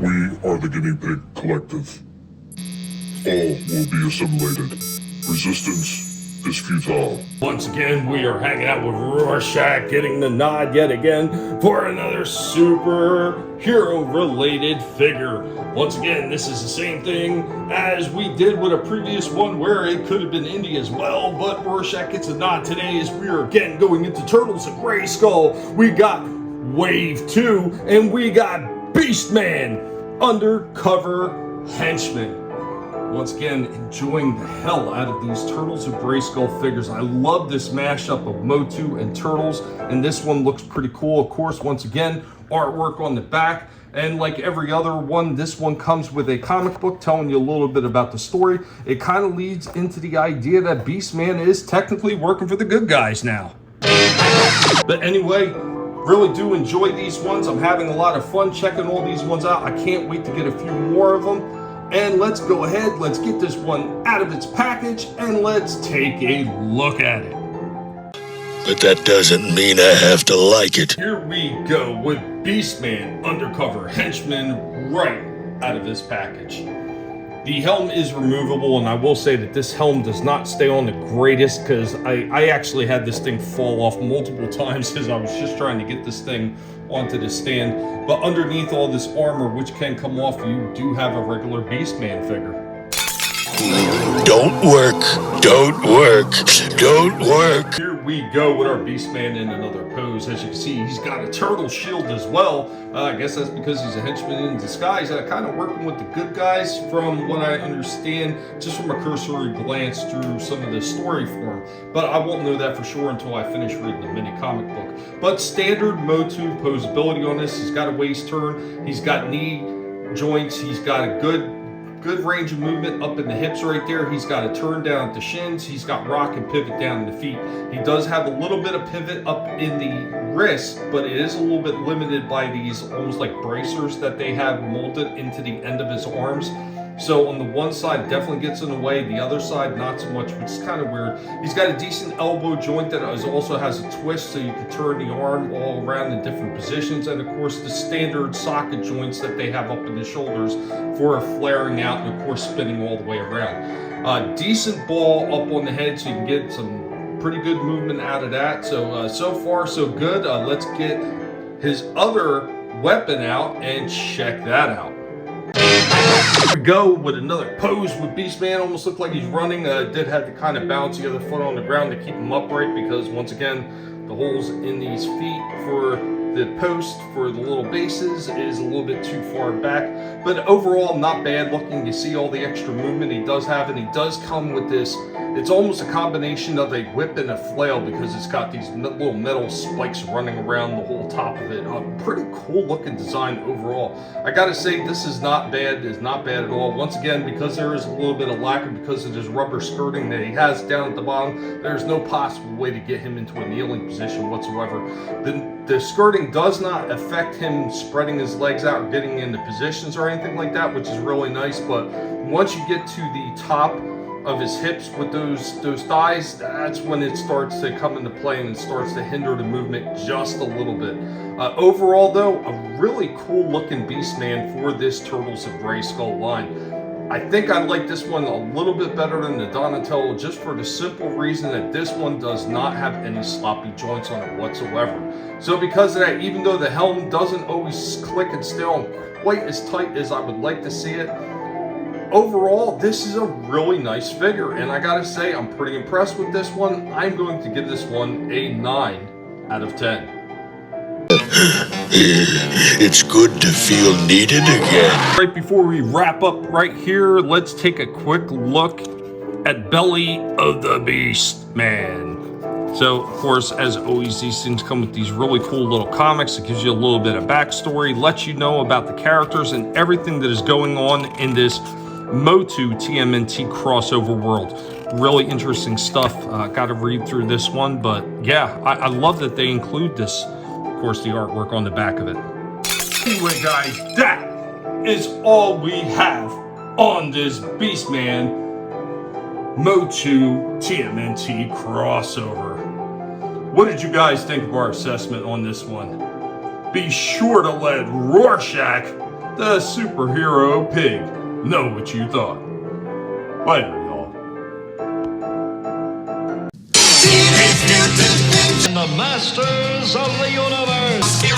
We are the Guinea Pig Collective. All will be assimilated. Resistance is futile. Once again, we are hanging out with Rorschach, getting the nod yet again for another superhero-related figure. Once again, this is the same thing as we did with a previous one where it could have been Indy as well, but Rorschach gets a nod today as we are again going into Turtles and Grayskull. We got Wave 2, and we got BeastMan, Undercover Henchman. Once again, enjoying the hell out of these Turtles and Grayskull figures. I love this mashup of MOTU and Turtles, and this one looks pretty cool. Of course, once again, artwork on the back, and like every other one, this one comes with a comic book telling you a little bit about the story. It kind of leads into the idea that BeastMan is technically working for the good guys now. But anyway, really do enjoy these ones. I'm having a lot of fun checking all these ones out. I can't wait to get a few more of them. And let's go ahead, let's get this one out of its package, and let's take a look at it. But that doesn't mean I have to like it. Here we go with BeastMan, Undercover Henchman, right out of this package. The helm is removable, and I will say that this helm does not stay on the greatest, because I actually had this thing fall off multiple times as I was just trying to get this thing onto the stand. But underneath all this armor, which can come off, you do have a regular BeastMan figure. Don't work, don't work, don't work. Here we go with our BeastMan in another pose. As you can see, he's got a turtle shield as well. I guess that's because he's a henchman in disguise. Kind of working with the good guys from what I understand, just from a cursory glance through some of the story form. But I won't know that for sure until I finish reading the mini comic book. But standard MOTU posability on this. He's got a waist turn. He's got knee joints. He's got a good range of movement up in the hips right there. He's got a turn down at the shins. He's got rock and pivot down in the feet. He does have a little bit of pivot up in the wrist, but it is a little bit limited by these almost like bracers that they have molded into the end of his arms. So on the one side, definitely gets in the way. The other side, not so much, which is kind of weird. He's got a decent elbow joint that also has a twist, so you can turn the arm all around in different positions. And of course, the standard socket joints that they have up in the shoulders for flaring out and of course spinning all the way around. Decent ball up on the head, so you can get some pretty good movement out of that. So, so far so good. Let's get his other weapon out and check that out. Here we go with another pose with BeastMan. Almost looked like he's running. Did have to kind of bounce the other foot on the ground to keep him upright, because once again, the holes in these feet for the post for the little bases is a little bit too far back. But overall, not bad looking. You see all the extra movement he does have, and he does come with this. It's almost a combination of a whip and a flail, because it's got these little metal spikes running around the whole top of it. Pretty cool looking design overall. I gotta say, this is not bad. It's not bad at all. Once again, because there is a little bit of lack of, because of this rubber skirting that he has down at the bottom, there's no possible way to get him into a kneeling position whatsoever. The skirting does not affect him spreading his legs out or getting into positions or anything like that, which is really nice. But once you get to the top of his hips with those thighs, that's when it starts to come into play and it starts to hinder the movement just a little bit. Overall though, a really cool looking BeastMan for this Turtles of Grayskull line. I think I like this one a little bit better than the Donatello, just for the simple reason that this one does not have any sloppy joints on it whatsoever. So because of that, even though the helm doesn't always click and stay on quite as tight as I would like to see it, overall, this is a really nice figure, and I gotta say, I'm pretty impressed with this one. I'm going to give this one a 9 out of 10. It's good to feel needed again. Right before we wrap up right here, let's take a quick look at Belly of the BeastMan. So, of course, as always, these things come with these really cool little comics. It gives you a little bit of backstory, lets you know about the characters and everything that is going on in this MOTU TMNT crossover world. Really interesting stuff. Got to read through this one, but yeah, I love that they include this. Of course, the artwork on the back of it. Anyway, guys, that is all we have on this BeastMan MOTU TMNT crossover. What did you guys think of our assessment on this one? Be sure to let Rorschach, the superhero pig. Know what you thought. Later, y'all. And the masters of the universe.